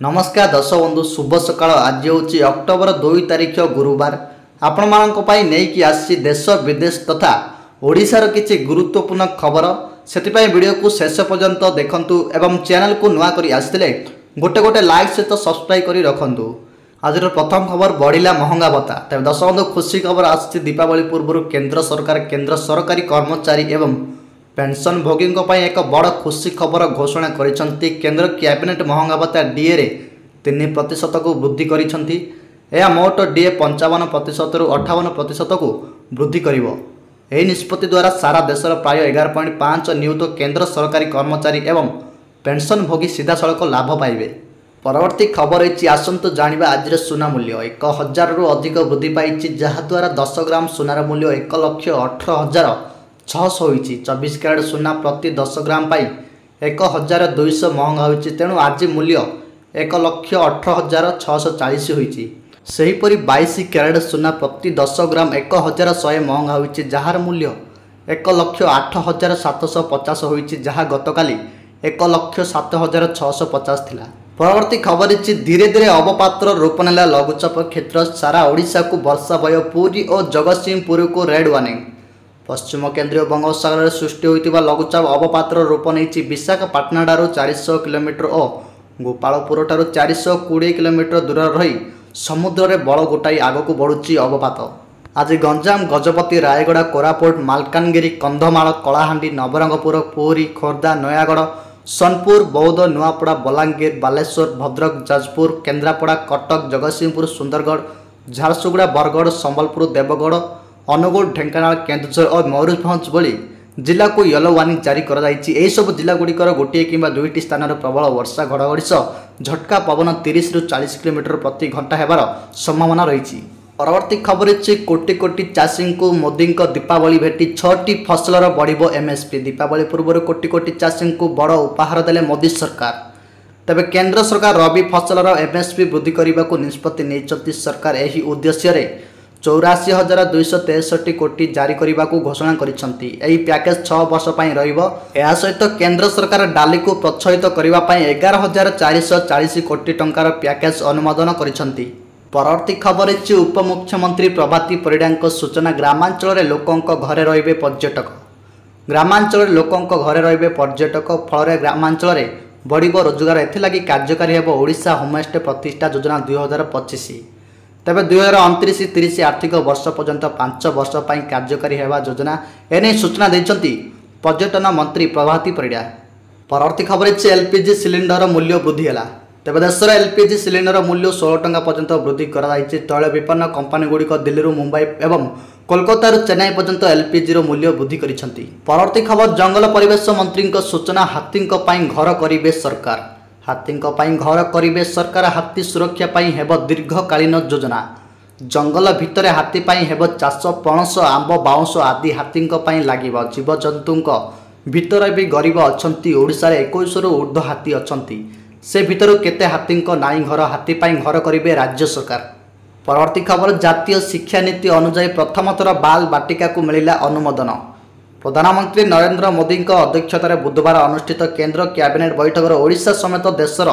नमस्कार दर्शक बंधु शुभ सकाळ। आज हूँ अक्टोबर 2 तारिख गुरुवार। आपण मानक पई नेकी आसी देश विदेश तथा ओडिशार किछि गुरुत्वपूर्ण खबर सेतिपई वीडियो को शेष पर्यंत देखंतु एवं चैनल को नुआ करी आसिले गोटे गोटे लाइक सहित सब्सक्राइब करी रखंतु। आज प्रथम खबर बढ़िला महंगा भत्ता। तबे दर्शक बंधु खुशी खबर आसी दीपावली पूर्व केंद्र सरकारी कर्मचारी एवं पेंशन भोगी एक बड़ खुशी खबर घोषणा करिसेंती। केंद्र कैबिनेट महंगा भत्ता डीए रे 3% को वृद्धि करिसेंती। यह मोट डीए 55% रु 58% को वृद्धि करिवो। एही निष्पत्ति द्वारा सारा देशर प्राय 11.5 नियुक्त केंद्र सरकारी कर्मचारी एवं पेंशन भोगी सीधा सड़क लाभ पाइबे। परवर्ती खबर होइछि आसंतु जानिबा आज सुना मूल्य 1000 रु अधिक वृद्धि पाइछि, जहा द्वारा 10 ग्राम सुनार मूल्य 1,18,600 होइछि। 24 कैरेट सुना प्रति 10 ग्राम पाई 1,200 महंगा होइछि। तेणु आज मूल्य 1,18,640 होइछि। सेहीपरि 22 कैरेट सुना प्रति 10 ग्राम 1,100 महंगा होइछि, जार मूल्य 1,08,750 होइछि, जहा गतकाली 1,07,650 थिला। परवर्ती खबर अछि धीरे धीरे अवपातर रूप नेला लघुचाप क्षेत्र। सारा ओडिशा को वर्षा भय। पुरी और जगतसिंहपुर को रेड वार्निंग। पश्चिम केंद्रीय बंगोपसागर सृष्टि होइतिबा लघुचाप अवपातर रूप नेछि विशाखापाटना ठारू 400 किलोमीटर और गोपालपुर ठारू 420 किलोमीटर दूर रही समुद्र रे बड़ गोटाई आगकू बढ़ुची अवपात। आज गंजाम, गजपति, रायगड़ा, कोरापुट, मालकानगिरी, कंधमाल, कलाहांडी, नवरंगपुर, पुरी, खोर्धा, नयागढ़, सोनपुर, बौद्ध, नुआपड़ा, बलांगीर, बालेश्वर, भद्रक, जाजपुर, केन्द्रापड़ा, कटक, जगतसिंहपुर, सुंदरगढ़, झारसुगुड़ा, बरगढ़, संबलपुर, देवगढ़, अनुगुल, ढेंकानाल, केन्दुझर और मयूरभंज भली जिला को येलो वार्निंग जारी कर सब जिला गुड़िकर गोटे कि दुईटी स्थान में प्रबल वर्षा घड़घड़ी सह झटका पवन 30 रु 40 किलोमीटर प्रति घंटा होबार संभावना रही। परवर्ती खबर है कोटी कोटी चाषी को मोदी दीपावली भेटी 6टी फसलर बढ़िबो एमएसपी। दीपावली पूर्व कोटी कोटी चाषी को बड़ उपहार देले मोदी सरकार। तबे केंद्र सरकार रबी फसलर एमएसपी वृद्धि करने को निष्पत्ति नहीं। सरकार यही उद्देश्य 84,263 कोटी जारी करने को घोषणा करिसेंती। एही पैकेज 6 वर्ष पई रहिबो। या सहित केंद्र सरकार डाली को प्रोत्साहित करने 11,440 कोटी टंकार पैकेज अनुमोदन करिसेंती। परवर्ती खबर है उपमुख्यमंत्री प्रभाती परिड़ा सूचना। ग्रामांचल लोकों घरे रहिबे पर्यटक। ग्रामांचल लोकों घरे रहिबे पर्यटक फल ग्रामांचल बढ़िबो रोजगार। एथिलागि कार्यकारी हेबो ओडिशा होमस्टे प्रतिष्ठा योजना 2025। तेबे 2029-30 आर्थिक वर्ष पर्यंत 5 वर्ष पई कार्यकारी हेबा योजना एने सूचना दैछंती पर्यटन मंत्री प्रभाती परिड़ा। परवर्ती खबर है एलपीजी सिलिंडर मूल्य वृद्धि है। तेबे देशर एलपीजी सिलिंडर मूल्य 16 टंका पर्यंत वृद्धि कराई। तैल विपन्न कंपनी गुड़िक दिल्ली, मुंबई एवं कोलकाता चेन्नई पर्यंत एलपीजी मूल्य वृद्धि करिसेंती। परवर्ती खबर जंगल परिवेश मंत्री सूचना। हाथी घर करिबे सरकार। हाथी घर करिबे सरकार। हाथी सुरक्षा पाई हेबो दीर्घकालीन योजना। जंगल भितर हाथी पाई हेबो चाष, पणस, आंब, बाउंश आदि हाथी पाई लागिबो। जीवजंतु भितर भी गरीब अछंती। ओडिशा रे 21 रु ऊर्ध्व हाथी अछंती। से भितर केते हाथी नाई घर। हाथी पाई घर करिबे राज्य सरकार। परवर्ती खबर जातीय शिक्षा नीति अनुसार प्रथम थर बाल बाटिका को मिलिला अनुमोदन। प्रधानमंत्री नरेंद्र मोदी अध्यक्षतार बुधवार अनुष्ठित केंद्र कैबिनेट बैठक ओडिशा समेत देशर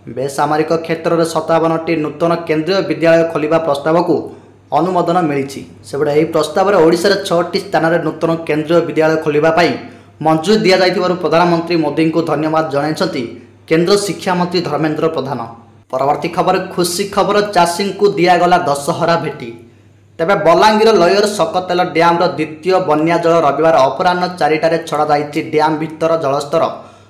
बेसामरिक क्षेत्र में 57टी नूतन केंद्रीय विद्यालय खोलिबा प्रस्ताव को अनुमोदन मिली। सेबडे यह प्रस्ताव में ओडिशा 6टी स्थान में नूतन केंद्रीय विद्यालय खोलिबा पाई मंजूरी दिया जाइथिबारु प्रधानमंत्री मोदी को धन्यवाद जणाइछंती केंद्र शिक्षा मंत्री धर्मेंद्र प्रधान। परवर्ती खबर खुशी खबर चाषी को दिगला दशहरा भेटी। तेबे बलांगीर लयर सकतेल डैम द्वितीय बन्या जल रविवार अपराह 4टारे छड़ा जाइछि। डैम भितर जलस्तर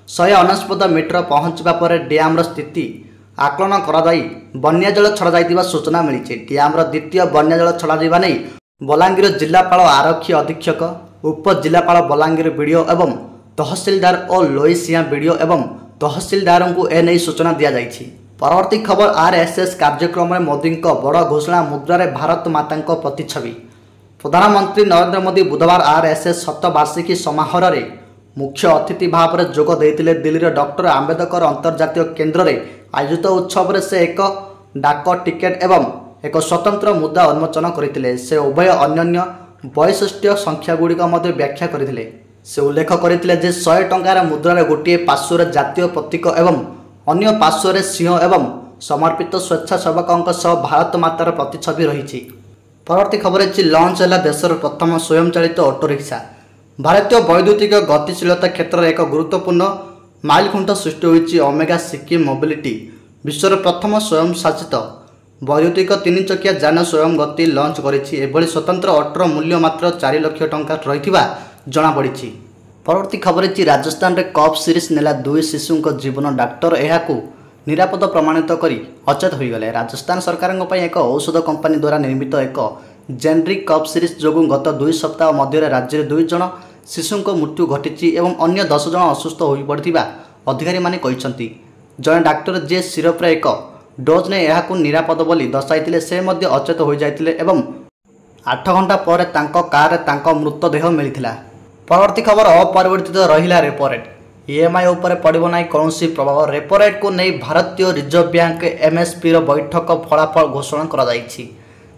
149 मीटर पहुंचवा पर डैम स्थिति आकलन कराई बन्या जल छड़ा जाइतिबा सूचना मिली। डैम द्वितीय बन्या जल छड़ा जाइबा नै बलांगीर जिलापाल, आरक्षी अधीक्षक, उपजिलापाल बलांगीर बीडीओ एवं तहसीलदार और लोईसिया बीडीओ एवं तहसीलदार को एने सूचना दिया जाइछि। परवर्ती खबर आरएसएस कार्यक्रम में मोदी बड़ घोषणा। मुद्रारे भारत माता प्रतिछवि। प्रधानमंत्री नरेंद्र मोदी बुधवार आरएसएस शतवार्षिकी समारोह रे मुख्य अतिथि भाव में जोग देते। दिल्ली डॉक्टर आंबेडकर अंतर्जातीय केन्द्र में आयोजित उत्सव में से एक डाक टिकेट एवं एक स्वतंत्र मुद्रा उन्मोचन करते। से उभय अन्य वैशिष्ट्य संख्यागुड़िक व्याख्या करते। से उल्लेख करते 100 टंकार मुद्रार गोटे पार्श्वर जातीय प्रतीक एवं अन्य पार्श्वर सिंह एवं समर्पित स्वेच्छासेवकों सह भारत मातार प्रतिछवि रही। परवर्ती खबर है लंच है देशर प्रथम स्वयं चालित ऑटो रिक्शा। भारतीय वैद्युतिक गतिशीलता क्षेत्र में एक गुरुत्वपूर्ण माइलखुंट सृष्टि होती ओमेगा सिक्किम मोबिलिटी विश्वर प्रथम स्वयं शासित वैद्युतिक 3 चकिया जान स्वयं गति लंच करिछि। एभली स्वतंत्र ऑटोर मूल्य मात्र 4 लाख टंका रहिथिबा जणा पड़िछि। परवर्ती खबर है राजस्थान रे कप सीरीज नेला 2 शिशुंक जीवन डाक्टर एहाकू निरापद प्रमाणित करी अचेत हो गले। राजस्थान सरकार एक औषध कंपनी द्वारा निर्मित एक जेनरिक कप सीरीज जो गत 2 सप्ताह मध्य राज्य में 2 जन शिशुंक मृत्यु घटी और अन्य 10 जन असुस्थ हो पड़ा अधिकारी माने कहते। जड़े डाक्टर जे सिरप एक डोज ने यह निरापद बोली दर्शाई से अचेत हो जाते 8 घंटा पर कार मृतदेह मिलता। परवर्ती खबर अपरिवर्तित रहिला रेपो रेट। ईएमआई उपर पड़ो ना कौन प्रभाव। रेपो रेट को नहीं भारतीय रिजर्व बैंक एमएसपी बैठक फलाफल घोषणा कर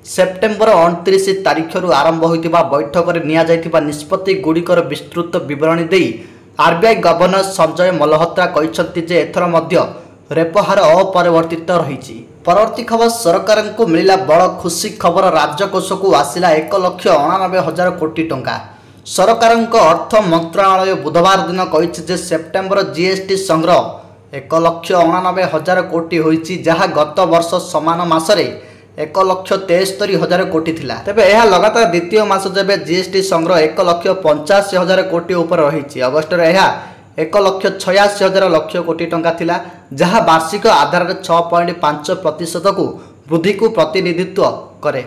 सेप्टेम्बर 29 तारीख आरंभ होता बैठक में निष्पत्ति गुड़िकर विस्तृत विवरणी दे आरबीआई गवर्नर संजय मल्होत्रा कहते एथर रेपो हार अपरिवर्तित रही। परवर्ती खबर सरकार को मिला बड़ खुशी खबर। राजकोष को आसला 1,89,000 कोटी टंका। सरकार अर्थ मंत्रालय बुधवार दिन कही सेप्टेम्बर जीएसटी संग्रह 1,89,000 कोटी होईची, जहाँ गत वर्ष समान मासरे 1,73,000 कोटी थिला। तेबे यह लगातार द्वितीय मास जबे जीएसटी संग्रह 1,85,000 कोटी ऊपर रही। अगस्ट रे यह 1,86,000 कोटी टंका थिला, जहाँ वार्षिक आधार 6.5% को वृद्धि को प्रतिनिधित्व करे।